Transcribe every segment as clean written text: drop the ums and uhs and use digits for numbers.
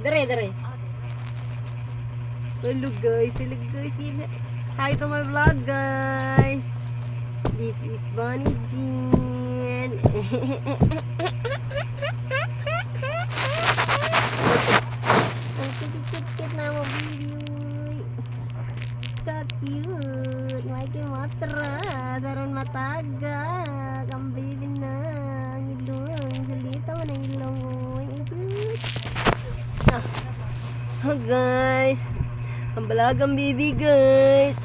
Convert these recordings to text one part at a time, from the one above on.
Dere. Hello guys. Hi to my vlog guys. This is Bonnie Jean. Ang cute na mo video. Cute. Maiki matra. Daron mataga. Ang baby na. Ilong. Salita mo na ilong. Oh guys. Ang balagang baby guys.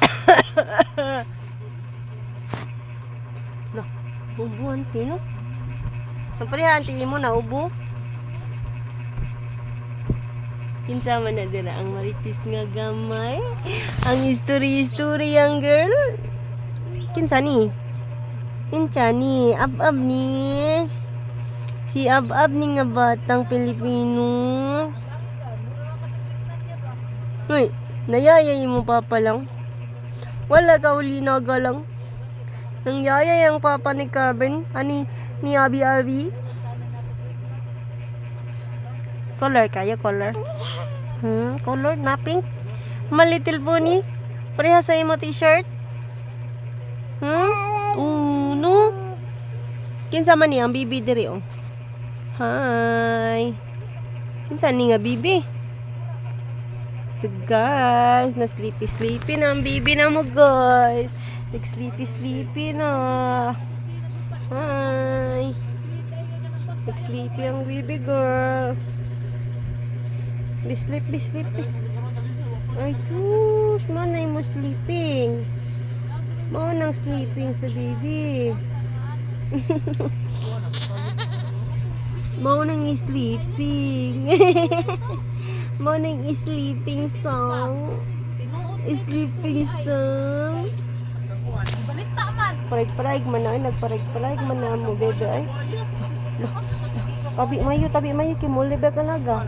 No, ubo anti no. Sampari anti mo na ubo. Kinsa man na dira ang maritis nga gamay. Ang history ang girl. Kinsa ni? Ab ni. Si Ab ni nga batang Pilipino. Uy, nayayay mo papa lang. Wala ka uli na galang. Nang yaya yung papa ni Carmen, ni Abi. Color color. Color na pink. Malitil pony. Pareha sa imo t-shirt. No. Kinsa man ni ang bibi diri oh. Hi. Kinsa ni nga bibi? So guys, na sleepy na ang baby na mo guys. Nag-sleepy na. Hi. Nag-sleepy ang baby girl. Be sleep. Ay tus, manay mo sleeping. Mau nang sleeping sa baby. Mau nang sleeping. Mau nang sleeping song. Parag man na, nagparag man na mo bebe ay. Tabi mayo kimuli ba talaga.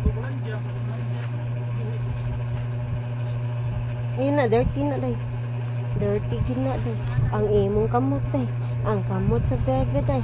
Ayun na, dirty na day. Dirty gina day. Ang imong kamot day. Ang kamot sa bebe day.